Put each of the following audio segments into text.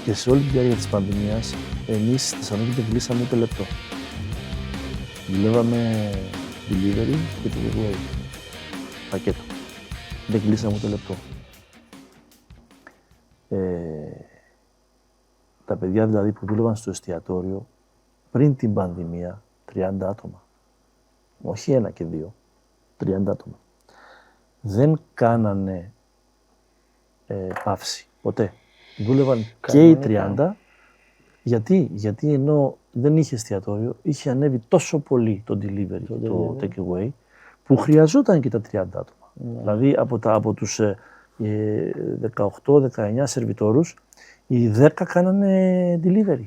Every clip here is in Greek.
Και σε όλη τη διάρκεια της πανδημίας, εμείς στη Θεσσαλονίκη δεν κλείσαμε ούτε λεπτό. Δουλεύαμε delivery και takeaway. Πακέτο. Δεν κλείσαμε ούτε λεπτό. Τα παιδιά δηλαδή που δούλευαν στο εστιατόριο πριν την πανδημία, 30 άτομα. Όχι 1 και 2, 30 άτομα. Δεν κάνανε παύση, ποτέ. Δούλευαν και οι 30, γιατί ενώ δεν είχε εστιατόριο, είχε ανέβει τόσο πολύ το delivery, το takeaway, που χρειαζόταν και τα 30 άτομα. Δηλαδή από τους 18-19 σερβιτόρους, οι 10 κάνανε delivery.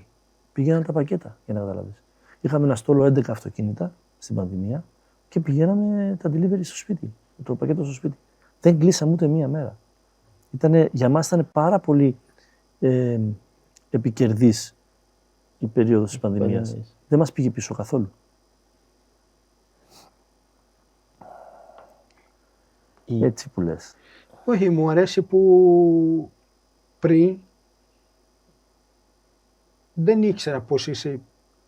Πηγαίναν τα πακέτα, για να καταλάβεις. Είχαμε ένα στόλο 11 αυτοκίνητα στην πανδημία και πηγαίναμε τα delivery στο σπίτι, το πακέτο στο σπίτι. Δεν κλείσαμε ούτε μία μέρα. Για μας ήταν πάρα πολύ επικερδής η περίοδος της πανδημίας. Δεν μας πήγε πίσω καθόλου. Έτσι που λες. Όχι, μου αρέσει που πριν δεν ήξερα πώς είσαι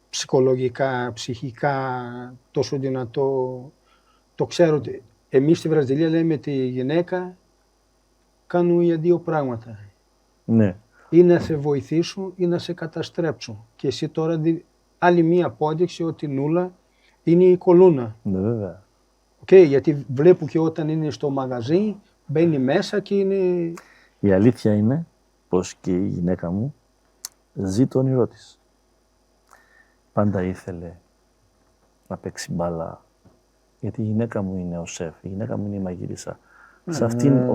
ψυχολογικά, ψυχικά τόσο δυνατό. Το ξέρω ότι εμείς στη Βραζιλία λέμε τη γυναίκα κάνουν για 2 πράγματα. Ναι. Ή να σε βοηθήσουν ή να σε καταστρέψουν. Και εσύ τώρα άλλη μία απόδειξη ότι Νούλα είναι η κολούνα. Ναι, βέβαια. Γιατί βλέπω και όταν είναι στο μαγαζί, μπαίνει μέσα και είναι... Η αλήθεια είναι πως και η γυναίκα μου ζει το όνειρό της. Πάντα ήθελε να παίξει μπάλα, γιατί η γυναίκα μου είναι ο σεφ, η γυναίκα μου είναι η μαγείρισα.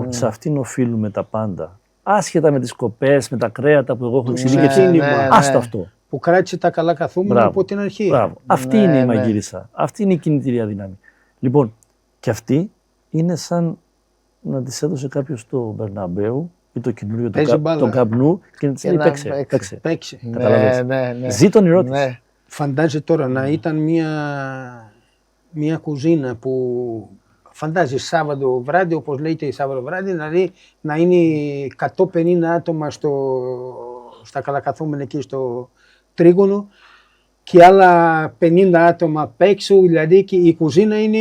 Σε αυτήν οφείλουμε τα πάντα. Άσχετα με τις κοπές, με τα κρέατα που εγώ έχω εξηγήσει. Άστο αυτό. Που κράτησε τα καλά καθούμενα από την αρχή. Μπράβο. Αυτή είναι η μαγείρισα. Αυτή είναι η κινητήρια δύναμη. Λοιπόν, και αυτή είναι σαν να της έδωσε κάποιος το Μπερναμπέου ή το καινούριο τον Καμπνού και να της λέει παίξε. Καταλαβαίνεις. Ζει το όνειρό της. Φαντάζει τώρα να ήταν μια κουζίνα που φαντάζει Σάββατο βράδυ, όπως λέγεται Σάββατο βράδυ, δηλαδή να είναι 150 άτομα στα καλακαθούμενα εκεί στο τρίγωνο και άλλα 50 άτομα απ' έξω, δηλαδή και η κουζίνα είναι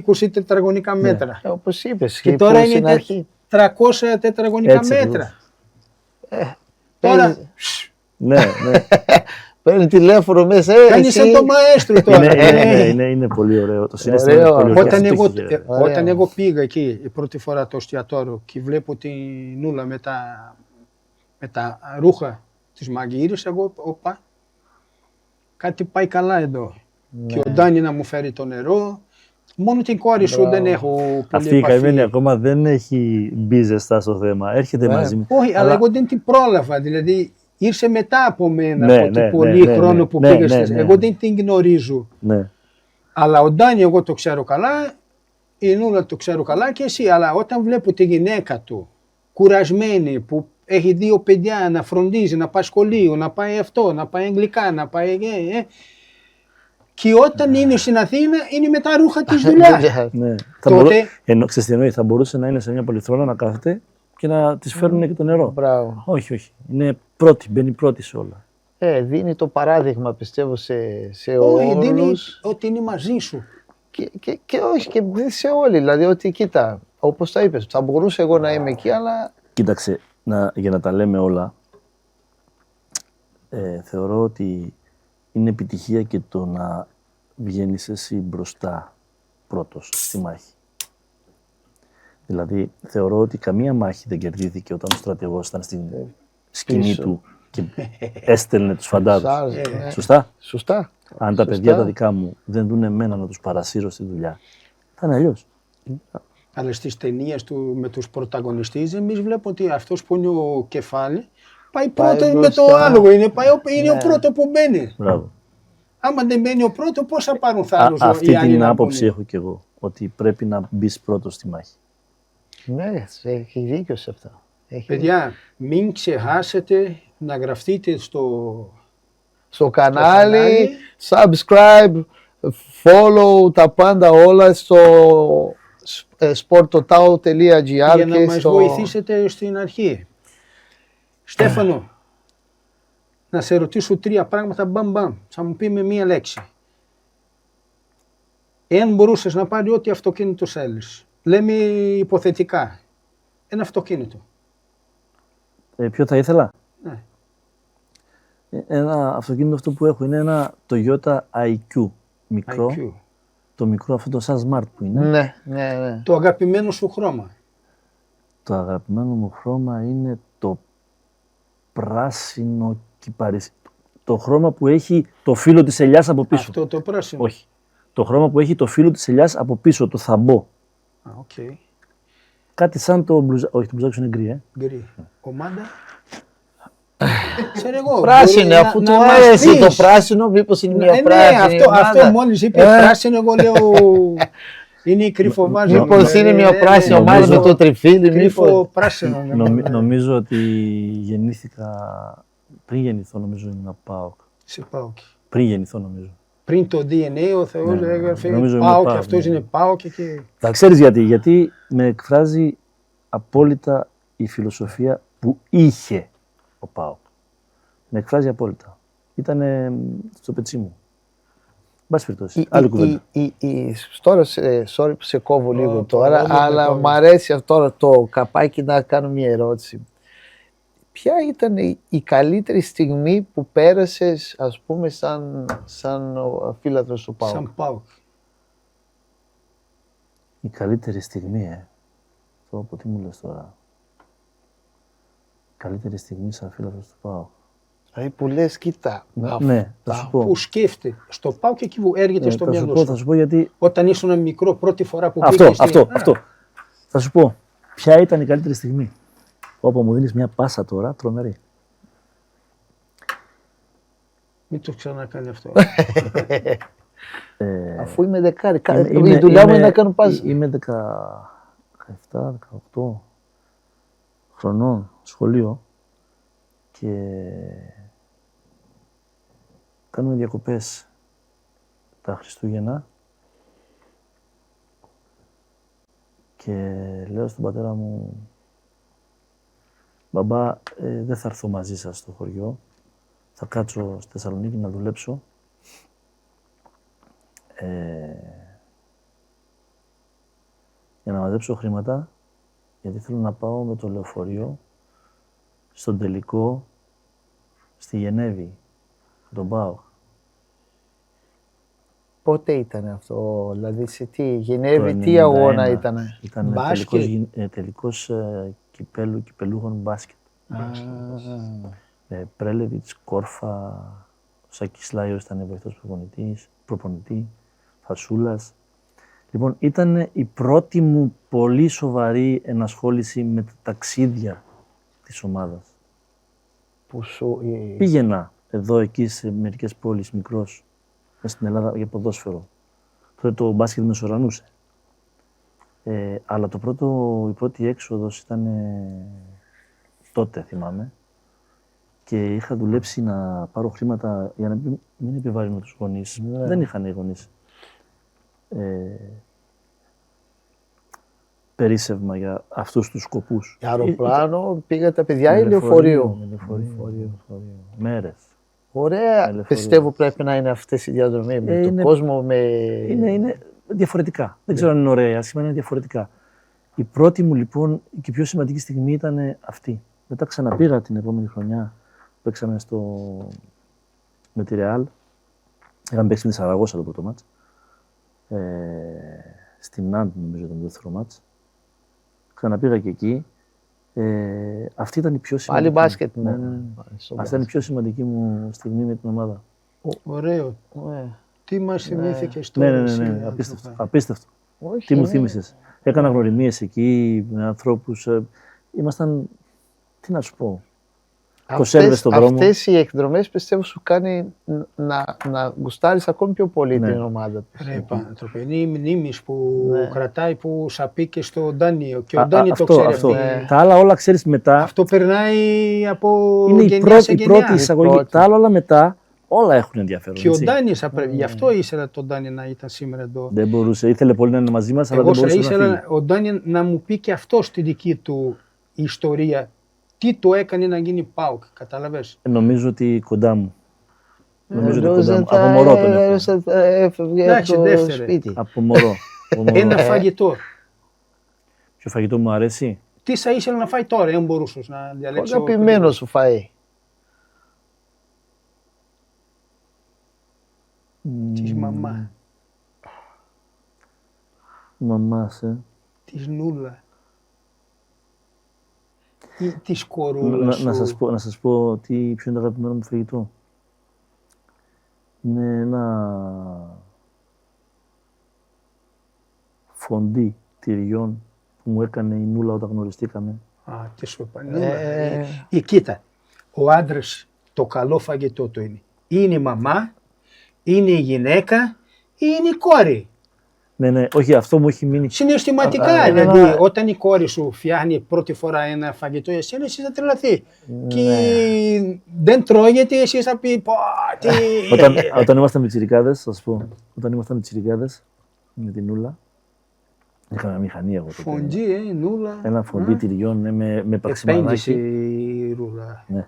20 τετραγωνικά μέτρα. Όπως είπες. Και τώρα είναι 300 τετραγωνικά μέτρα. Τώρα... Ναι. Παίρνει τηλέφωνο μέσα. Κάνει σαν το μαέστρο τώρα. Είναι πολύ ωραίο. Το συνέστημα είναι πολύ ωραίο. Όταν εγώ πήγα εκεί η πρώτη φορά το εστιατόριο και βλέπω την Νούλα με τα ρούχα της μαγείρης, εγώ οπα, κάτι πάει καλά εδώ. Και ο Ντάνι να μου φέρει το νερό. Μόνο την κόρη σου δεν έχω πολύ επαφή. Αυτή η καημένη ακόμα δεν έχει μπει ζεστά στο θέμα. Έρχεται μαζί μου. Όχι, αλλά εγώ δεν την πρόλαβα. Δηλαδή ήρθε μετά από μένα, από το πολύ χρόνο που πήγα. Εγώ δεν την γνωρίζω. Αλλά ο Ντάνι εγώ το ξέρω καλά, η Νούλα το ξέρω καλά και εσύ. Αλλά όταν βλέπω τη γυναίκα του κουρασμένη, που έχει 2 παιδιά να φροντίζει, να πάει σχολείο, να πάει αυτό, να πάει αγγλικά, να πάει... Και όταν είναι στην Αθήνα, είναι με τα ρούχα της δουλειάς. Ξέρεις τι εννοεί, θα μπορούσε να είναι σε μια πολυθρόνα να κάθεται και να της φέρουν και το νερό. Όχι. Είναι πρώτη, μπαίνει πρώτη σε όλα. Δίνει το παράδειγμα, πιστεύω, σε όλους. Δίνει ότι είναι μαζί σου. Και όχι, και σε όλοι. Δηλαδή ότι κοίτα, όπως τα είπες, θα μπορούσα εγώ να είμαι εκεί, αλλά... Κοίταξε, για να τα λέμε όλα, θεωρώ ότι είναι επιτυχία και το να βγαίνεις εσύ μπροστά πρώτος στη μάχη. Δηλαδή, θεωρώ ότι καμία μάχη δεν κερδίθηκε όταν ο στρατηγός ήταν στην σκηνή του και έστελνε τους φαντάρους. Σωστά. Αν τα παιδιά τα δικά μου δεν δουν εμένα να τους παρασύρω στη δουλειά, θα είναι αλλιώς. Αλλά στις ταινίες του με τους πρωταγωνιστές, εμείς βλέπουμε ότι αυτός που είναι ο κεφάλι πάει πρώτο με το άλογο. Είναι ο πρώτο που μπαίνει. Μπράβο. Άμα δεν μπαίνει ο πρώτο, πώς θα πάρουν θάρρος? Αυτή την άποψη έχω κι εγώ. Ότι πρέπει να μπεις πρώτος στη μάχη. Ναι, έχει δίκιο σε αυτό. Παιδιά, μην ξεχάσετε να γραφτείτε στο κανάλι, subscribe, follow τα πάντα όλα στο sportotao.gr για να μας βοηθήσετε στην αρχή. Στέφανο, να σε ρωτήσω 3 πράγματα, μπαμ, θα μου πει με μία λέξη. Εάν μπορούσες να πάρει ό,τι αυτοκίνητο θέλεις, λέμε υποθετικά, ένα αυτοκίνητο. Ποιο θα ήθελα? Ναι. Ένα αυτοκίνητο αυτό που έχω είναι ένα Toyota IQ. Μικρό. IQ. Το μικρό αυτό το σαν Smart που είναι. Ναι. Το αγαπημένο σου χρώμα. Το αγαπημένο μου χρώμα είναι το πράσινο κυπαρίσι. Το χρώμα που έχει το φύλλο της ελιάς από πίσω. Αυτό το πράσινο. Όχι. Το χρώμα που έχει το φύλλο της ελιάς από πίσω, το θαμπό. Okay. Κάτι σαν το μπλουζάκι. Όχι, το μπλουζάκι είναι γκρι, Γκρι. Ομάδα. Ξέρω εγώ. Πράσινο, αφού του άρεσε το πράσινο, μήπως είναι μια πράσινη. Ναι, αυτό μόλις είπε πράσινο, εγώ λέω. Είναι η κρυφοβάζο. Μήπως είναι μια πράσινη ομάδα με το τριφύλι, μήπως. Πράσινο. Νομίζω ότι γεννήθηκα. Πριν γεννηθώ, νομίζω ήμουν ΠΑΟΚ. Σε ΠΑΟΚ. Πριν γεννηθώ, νομίζω. Πριν το DNA, ο Θεός έγραφε νομίζω ΠΑΟΚ, ΠΑΟΚ, αυτός ναι. είναι ΠΑΟΚ και. Θα ξέρεις γιατί. Γιατί με εκφράζει απόλυτα η φιλοσοφία που είχε ο ΠΑΟΚ. Με εκφράζει απόλυτα. Ήτανε στο πετσί μου. Μπας περιπτώσει. Άλλη κουβέντα. Τώρα, sorry που σε κόβω λίγο τώρα, αλλά μου αρέσει αυτό το καπάκι να κάνω μια ερώτηση. Ποια ήταν η καλύτερη στιγμή που πέρασες, ας πούμε, σαν φίλαθρος του ΠΑΟΚ? Σαν ΠΑΟΚ. Η καλύτερη στιγμή, Το τι μου λες τώρα. Καλύτερη στιγμή σαν φίλαθρος του ΠΑΟΚ. Δηλαδή που λες, κοίτα. Ναι, θα σου πω. Που σκέφτεται. Στο ΠΑΟΚ και εκεί που έρχεται στο μυαλό σου. Θα σου πω γιατί. Όταν ήσουν μικρό, πρώτη φορά που πήγες. Αυτό. Θα σου πω. Ποια ήταν η καλύτερη στιγμή? Όπου μου δίνεις μια πάσα τώρα, τρομερή. Μην το ξανακάνει αυτό. Αφού είμαι δεκάρι, η δουλειά μου είναι να κάνω πάσα. Είμαι 17-18 χρονών σχολείο και κάνουμε διακοπές τα Χριστούγεννα και λέω στον πατέρα μου, μπαμπά, δεν θα έρθω μαζί σας στο χωριό, θα κάτσω στη Θεσσαλονίκη να δουλέψω. Για να μαζέψω χρήματα, γιατί θέλω να πάω με το λεωφορείο στον τελικό στη Γενέβη, τον ΠΑΟΚ. Πότε ήταν αυτό, δηλαδή σε τι, Γενέβη, τι αγώνα ήτανε? Ήταν τελικός κυπελούχων μπάσκετ. Πρέλεβιτς, Κόρφα, ο Σάκης Λάιος ήταν βοηθός προπονητή, Φασούλας. Λοιπόν, ήταν η πρώτη μου πολύ σοβαρή ενασχόληση με τα ταξίδια της ομάδας. Πήγαινα εδώ, εκεί, σε μερικές πόλεις, μικρός, μέσα στην Ελλάδα, για ποδόσφαιρο. Τότε το μπάσκετ με σορανούσε. Αλλά η πρώτη έξοδος ήταν τότε, θυμάμαι. Και είχα δουλέψει να πάρω χρήματα για να μην επιβαρύνω τους γονείς. Ναι. Δεν είχαν οι γονείς περίσσευμα για αυτούς τους σκοπούς. Αεροπλάνο, πήγα τα παιδιά ή λεωφορείο? Λεωφορείο. Μέρες. Ωραία. Πιστεύω πρέπει να είναι αυτές οι διαδρομές με τον κόσμο. Είναι διαφορετικά. Δεν ξέρω αν είναι ωραία, άσχημα, είναι διαφορετικά. Η πρώτη μου λοιπόν και πιο σημαντική στιγμή ήταν αυτή. Μετά ξαναπήγα την επόμενη χρονιά. Παίξαμε με τη Ρεάλ. Είχαμε παίξει με τη Σαραγώσα το πρώτο μάτς. Στην Νάντ νομίζω ήταν το δεύτερο μάτς. Ξαναπήγα και εκεί. Αυτή ήταν η πιο σημαντική. Πάλι μπάσκετ. Ναι. Αυτή ήταν η πιο σημαντική μου στιγμή με την ομάδα. Ωραίο. Τι μας θυμήθηκες τώρα? Ναι. Απίστευτο. Τι μου θύμισες. Έκανα γνωριμίες εκεί με ανθρώπους. Ήμασταν, τι να σου πω. Αυτές οι εκδρομές πιστεύω σου κάνει να γουστάρεις ακόμη πιο πολύ την ομάδα. Ρε άνθρωποι, είναι οι μνήμεις που κρατάει, που σαπίκε στο Ντάνιο και ο Ντάνιο το ξέρει αυτό. Τα άλλα όλα ξέρεις μετά. Αυτό περνάει από γενιά σε γενιά. Η πρώτη εισαγωγή. Τα άλλα όλα μετά, όλα έχουν ενδιαφέρον. Και ο Ντάνιο γι' αυτό ήθελα τον Ντάνιο να ήταν σήμερα εδώ. Δεν μπορούσε, ήθελε πολύ να είναι μαζί μας, αλλά δεν μπορούσε να φύγει. Ήθελα ο Ντάνιο να μου πει και αυτό στη δική του ιστορία. τι το έκανε να γίνει ΠΑΟΚ, κατάλαβες. Νομίζω ότι κοντά μου. Νομίζω ότι κοντά μου. Από μωρό τον έχω. Εντάξει, δεύτερη. Από μωρό. Ένα φαγητό. Ποιο φαγητό μου αρέσει. Τι θα ήθελα να φάει τώρα, αν μπορούσες να διαλέξεις. Αγαπημένο σου φαΐ. Της μαμά. Μαμάς, Της Νούλα. Ή της κορούλας σου. Να σας πω ποιο είναι το αγαπημένο μου φαγητό. Είναι ένα φοντί τυριών που μου έκανε η Νούλα όταν γνωριστήκαμε. Α, τι σου είπα. Κοίτα, ο άντρας το καλό φαγητό του είναι. Είναι η μαμά, είναι η γυναίκα ή είναι η κόρη. Ναι, όχι, αυτό μου έχει μείνει. Συναισθηματικά, δηλαδή, όταν η κόρη σου φτιάχνει πρώτη φορά ένα φαγητό για εσένα, εσύ θα τρελαθεί. Και δεν τρώγεται, εσύ θα πει, πω, τι... Όταν ήμασταν πιτσιρικάδες, θα σας πω, όταν ήμασταν πιτσιρικάδες με την Νούλα, είχαμε μηχανή εγώ τότε. Φοντζή, Νούλα. Ένα φοντί τυριών με παξιμανάκι. Η Ρούλα. Ναι.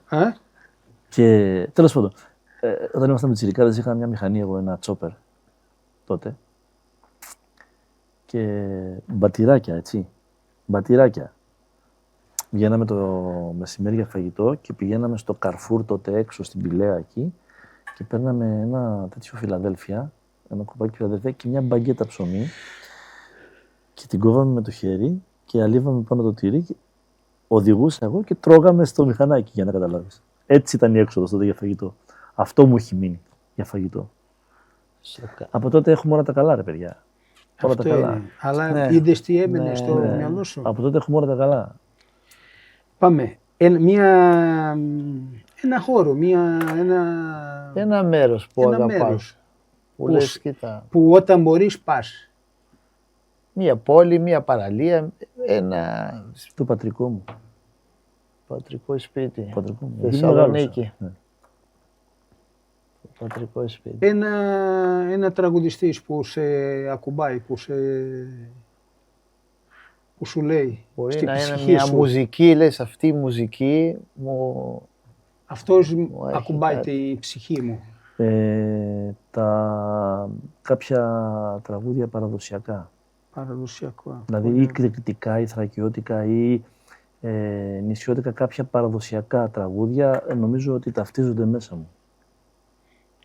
Και τέλος πάντων, όταν ήμασταν πιτσιρικάδες, είχαμε μια μηχανή εγώ, ένα τσόπερ τότε. Και μπατηράκια, έτσι. Μπατηράκια. Βγαίναμε το μεσημέρι για φαγητό και πηγαίναμε στο Καρφούρ τότε έξω στην Πηλαία εκεί και παίρναμε ένα τέτοιο Φιλαδέλφια, ένα κοπάκι Φιλαδέλφια και μια μπαγκέτα ψωμί και την κόβαμε με το χέρι και αλείβαμε πάνω το τυρί και οδηγούσα εγώ και τρώγαμε στο μηχανάκι, για να καταλάβεις. Έτσι ήταν η έξοδος τότε για φαγητό. Αυτό μου έχει μείνει για φαγητό. Από τότε έχουμε όλα τα καλά, ρε παιδιά. Όλα τα καλά. Είναι. Αλλά είδες τι έμενε στο μυαλό σου. Από τότε έχουμε όλα τα καλά. Πάμε. Ένα χώρο, ένα μέρος που αγαπάς. Που λες, κοίτα. Που όταν μπορείς πας. Μία πόλη, μία παραλία, Το πατρικό μου. Πατρικό σπίτι. Πατρικό μου. Θεσσαλονίκη. Πατρικό σπίτι. Ένα τραγουδιστής που σε ακουμπάει, που σου λέει. Μπορεί να είναι μια μουσική, λες αυτή η μουσική μου... Αυτός ακουμπάει τη ψυχή μου. Κάποια τραγούδια παραδοσιακά. Παραδοσιακά. Δηλαδή ή κριτικά ή θρακιώτικα ή νησιώτικα, κάποια παραδοσιακά τραγούδια νομίζω ότι ταυτίζονται μέσα μου.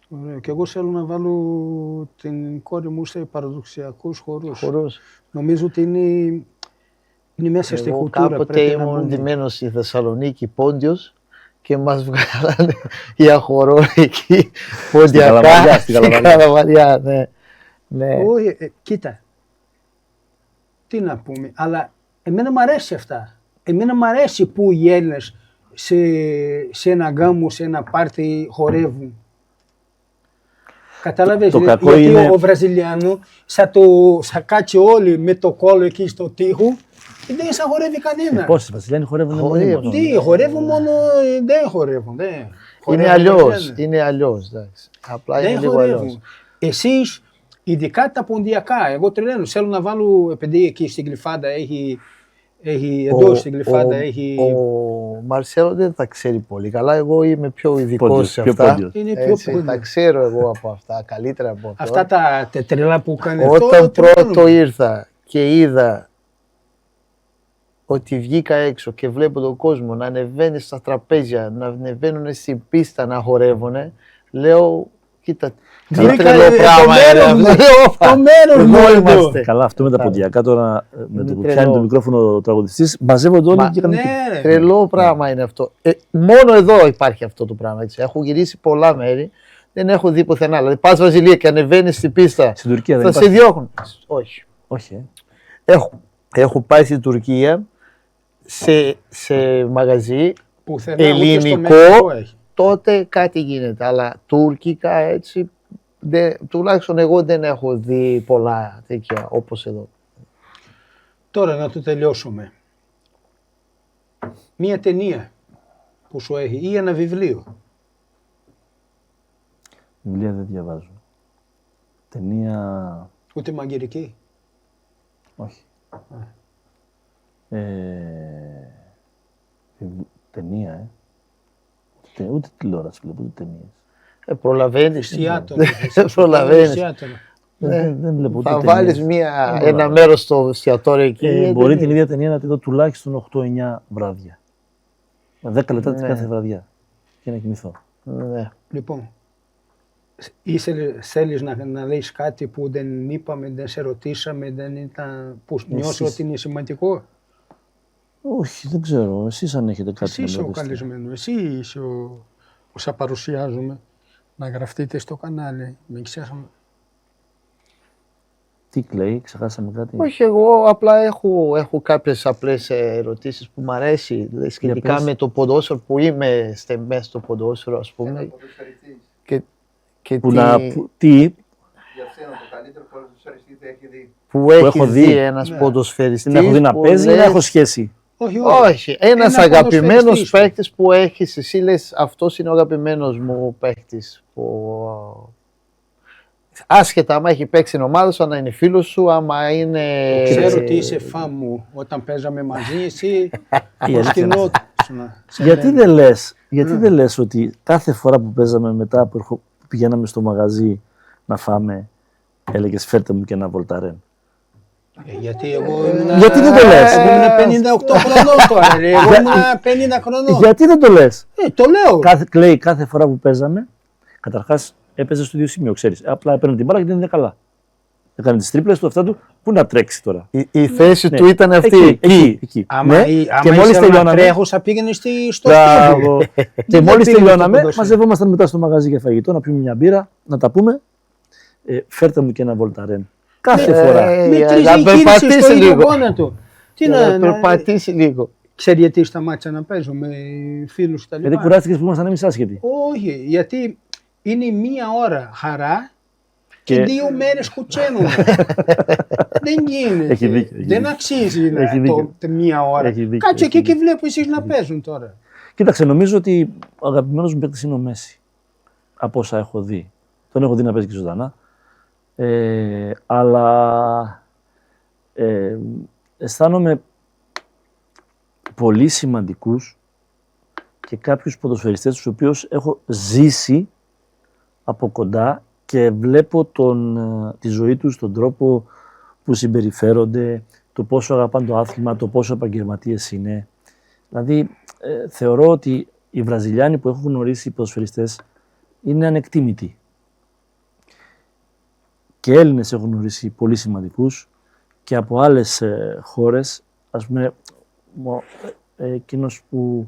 Ωραία. Και εγώ θέλω να βάλω την κόρη μου σε παραδοσιακούς χορούς. Νομίζω ότι είναι μέσα στη κουλτούρα. Κάποτε ήμουν ντυμένος στη Θεσσαλονίκη Πόντιος και μας βγάλανε για χορό εκεί ποντιακά στην Καλαμαριά. Ναι. Κοίτα, τι να πούμε, αλλά εμένα μου αρέσει αυτά. Εμένα μου αρέσει που οι Έλληνες σε ένα γάμο, σε ένα πάρτι χορεύουν. Κατάλαβες, γιατί είναι... ο Βραζιλιάνο θα κάτσει όλοι με το κόλλο εκεί στο τοίχο και δεν θα χορεύει κανένα. Πόσοι Βραζιλιάνοι χορεύουν μόνο. Τι, χορεύουν μόνο, δεν χορεύουν. Είναι αλλιώς, απλά είναι λίγο αλλιώς. Εσείς, ειδικά τα ποντιακά, εγώ τρελαίνω, θέλω να βάλω, επειδή εκεί στην Γλυφάδα έχει εδώ στην Γλυφάδα έχει... Ο Μαρσέλο δεν τα ξέρει πολύ καλά, εγώ είμαι πιο ειδικός σε αυτά. Τα ξέρω εγώ από αυτά, καλύτερα από αυτό. Αυτά τα τρελά που κάνει αυτό. Όταν πρώτο ήρθα και είδα ότι βγήκα έξω και βλέπω τον κόσμο να ανεβαίνει στα τραπέζια, να ανεβαίνουν στην πίστα να χορεύουν, λέω, κοίτα, τι τρελό πράγμα είναι αυτό. Το μέρος μου. Καλά, αυτό με τα ποντιακά τώρα, με το που πιάνει το μικρόφωνο ο τραγουδιστής, μαζεύονται όλοι και κάνουν. Τρελό πράγμα είναι αυτό. Μόνο εδώ υπάρχει αυτό το πράγμα. Έχω γυρίσει πολλά μέρη, δεν έχω δει πουθενά. Δηλαδή πας Βραζιλία και ανεβαίνεις στην πίστα, στην Τουρκία θα σε διώχνουν. Όχι. Έχω πάει στην Τουρκία σε μαγαζί ελληνικό, τότε κάτι γίνεται, αλλά τουρκικά έτσι, τουλάχιστον εγώ δεν έχω δει πολλά τέτοια όπως εδώ. Τώρα να το τελειώσουμε. Μία ταινία που σου έχει ή ένα βιβλίο. Βιβλία δεν διαβάζω. Ταινία... Ούτε μαγειρική. Όχι. ταινία, ούτε τηλεόραση βλέπω, ούτε ταινίες. Προλαβαίνεις. Προλαβαίνεις. Δεν βλέπω ούτε Θα ταινίες. βάλεις ένα μέρος στο εστιατόριο εκεί. Μπορεί την ίδια ταινία να τη δω τουλάχιστον 8-9 βράδια. 10 λεπτά την κάθε βραδιά. Και να κοιμηθώ. Ναι. Λοιπόν, θέλεις να λέεις κάτι που δεν είπαμε, δεν σε ρωτήσαμε, που νιώσω ότι είναι σημαντικό? Όχι, δεν ξέρω. Εσείς αν έχετε κάτι Εσύ να είσαι ο ρωτήσετε. καλεσμένος, εσύ είσαι που σας παρουσιάζουμε. Να γραφτείτε στο κανάλι, μην ξέχαμε. Τι κλαίει, ξεχάσαμε κάτι. Όχι, εγώ απλά έχω κάποιες απλές ερωτήσεις που μου αρέσει δηλαδή, σχετικά πες. με το ποδόσφαιρο που είμαι μέσα στο ποδόσφαιρο, ας πούμε. Και Που τι, τι, Για σένα το καλύτερο ποδοσφαιριστή έχει δει. που έχω έχει δει. δει ένας Ναι. ποδοσφαιριστής. την έχω δει να που παίζει ή λες, να έχω σχέση. Όχι, Όχι, ένας Ένα αγαπημένος ποδοσφαιριστής. παίκτης που έχεις, εσύ λες αυτός είναι ο αγαπημένος μου παίκτης. Άσχετα άμα έχει παίξει στην ομάδα σου, άμα είναι φίλος σου, άμα είναι... Ξέρω ότι είσαι φαν μου όταν παίζαμε μαζί, εσύ αλήθεια σκηνό. Γιατί δεν λες ότι κάθε φορά που παίζαμε μετά που πηγαίναμε στο μαγαζί να φάμε, έλεγες φέρτε μου και ένα βολταρέν. Γιατί εγώ ήμουν. Γιατί δεν το λες? Ήμουν 58 χρονών τώρα. Ρε. Εγώ ήμουν 50 χρονών. Γιατί δεν το λες? Το λέω. Κλαίει κάθε φορά που παίζαμε. Καταρχάς έπαιζε στο ίδιο σημείο, ξέρεις. Απλά έπαιρνε την μπάλα και δεν είναι καλά. Έκανε τις τρίπλες του, αυτά του. Πού να τρέξει τώρα? Η θέση του ήταν αυτή. Εκεί. Άμα Και μόλις τελειώναμε. τρέχουσα πήγαινε στο Μπράβο. σπίτι. Και μόλις πήγαινε τελειώναμε, στο ποδόσφαιρο. μαζευόμασταν μετά στο μαγαζί για φαγητό, να πιούμε μια μπύρα, να τα πούμε. Φέρτε μου και ένα βολταρέν. Κάθε φορά. Με να τρεις γύρισε περπατήσει στο ίδιο λίγο. γόνατο. Τι Να περπατήσει λίγο. Ξέρει γιατί σταμάτησα να παίζω με φίλους και τα Γιατί λοιπά? κουράστηκες που ήμασταν εμείς άσχετοι. Όχι, γιατί είναι μία ώρα χαρά και Και- 2 μέρες κουτσένουμε. Δεν γίνεται. Έχει δίκιο, Δεν αξίζει Έχει δίκιο. μία ώρα. Έχει δίκιο, Κάτσε έχει εκεί και βλέπω εσείς να παίζουν τώρα. Κοίταξε, νομίζω ότι ο αγαπημένος μου παίκτης είναι ο Μέση. Από όσα έχω δει. Τον έχω δει να παίζει και ζωντανά. Αλλά αισθάνομαι πολύ σημαντικούς και κάποιους ποδοσφαιριστές τους οποίους έχω ζήσει από κοντά και βλέπω τη ζωή τους, τον τρόπο που συμπεριφέρονται, το πόσο αγαπάνε το άθλημα, το πόσο επαγγελματίες είναι. Δηλαδή, θεωρώ ότι οι Βραζιλιάνοι που έχω γνωρίσει οι ποδοσφαιριστές είναι ανεκτήμητοι. Και Έλληνες έχω γνωρίσει πολύ σημαντικούς και από άλλες χώρες, ας πούμε, εκείνος που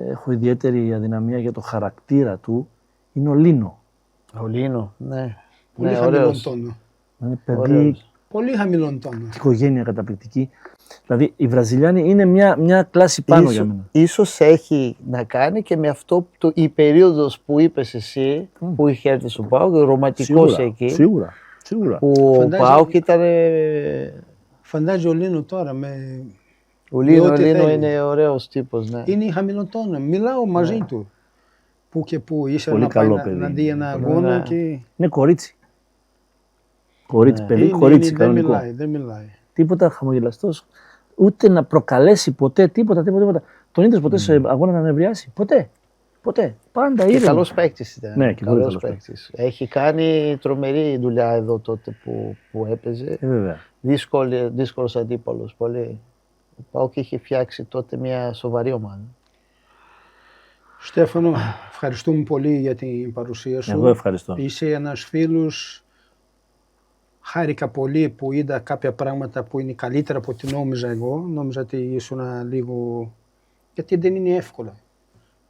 έχω ιδιαίτερη αδυναμία για το χαρακτήρα του είναι ο Λίνο. Ο Λίνο, ναι. Πολύ Ναι, χαμηλόν ωραίος. τόνο. Είναι παιδί, Ωραίος. Πολύ χαμηλόν τόνο. οικογένεια καταπληκτική. Δηλαδή, οι Βραζιλιάνοι είναι μια κλάση πάνω για μένα. Ίσως έχει να κάνει και με αυτό η περίοδος που είπες εσύ, που είχε έρθει στο ΠΑΟΚ, ρομαντικός εκεί, Σίγουρα. που ο Φαντάζομαι- ΠΑΟΚ ήταν... Φαντάζει ο Λίνο τώρα με. Ο Λίνο ό,τι θέλει. είναι ωραίος τύπος, ναι. Είναι χαμηλόν τόνο. Μιλάω μαζί του. Που και που ήθελα Πολύ να πάει καλό παιδί. να δει ένα Ναι. αγώνα και. Είναι κορίτσι. Κορίτσι, Ναι. παιδί, κορίτσι, δεν κανονικό. μιλάει, δεν μιλάει. Τίποτα χαμογελαστός, ούτε να προκαλέσει ποτέ τίποτα. Τον είδες ποτέ σε αγώνα να νευριάσει? Ποτέ. Πάντα Και ήρεμο. καλός παίκτης ήταν. Ναι, και πολύ καλός καλός παίκτης. Έχει κάνει τρομερή δουλειά εδώ τότε που έπαιζε. Βέβαια. Δύσκολος αντίπαλος, πολύ. Ο ΠΑΟΚ είχε φτιάξει τότε μια σοβαρή ομάδα. Στέφανο, ευχαριστούμε πολύ για την παρουσία σου. Εγώ ευχαριστώ. Είσαι ένας φίλος. Χάρηκα πολύ που είδα κάποια πράγματα που είναι καλύτερα από ό,τι νόμιζα εγώ. Νόμιζα ότι ήσουν λίγο. Γιατί δεν είναι εύκολο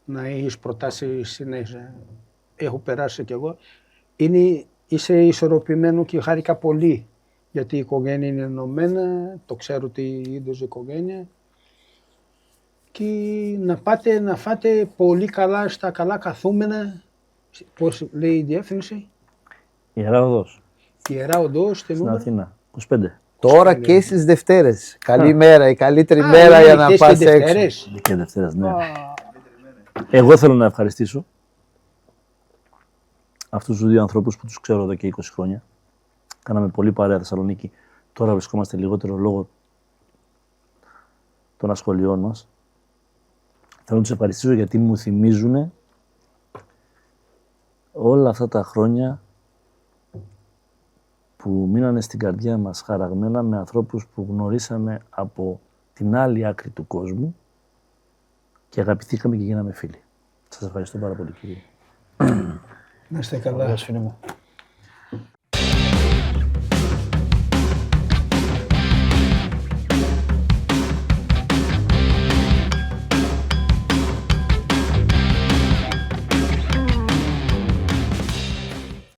να έχεις προτάσεις συνέχεια. Έχω περάσει κι εγώ. Είσαι ισορροπημένο και χάρηκα πολύ. Γιατί η οικογένεια είναι ενωμένα, το ξέρω ότι είδος η οικογένεια. Και να φάτε πολύ καλά στα καλά καθούμενα. Πώς λέει η διεύθυνση? Ιερά Οδός, Ιερά Οδός, στην νούμερο. Αθήνα. 25. Τώρα και στις Δευτέρες. Καλή μέρα, η καλύτερη Α, μέρα είναι για να ανοιχτές πας και έξω. Δευτέρες. Και Δευτέρας, ναι. Εγώ θέλω να ευχαριστήσω αυτούς τους δύο ανθρώπους που τους ξέρω εδώ και 20 χρόνια. Κάναμε πολύ παρέα Θεσσαλονίκη. Τώρα βρισκόμαστε λιγότερο λόγω των ασχολιών μας. Θέλω να τους ευχαριστήσω γιατί μου θυμίζουν όλα αυτά τα χρόνια που μείνανε στην καρδιά μας χαραγμένα με ανθρώπους που γνωρίσαμε από την άλλη άκρη του κόσμου και αγαπηθήκαμε και γίναμε φίλοι. Σας ευχαριστώ πάρα πολύ, κύριε. Να είστε καλά. Γεια σου, φίλε μου.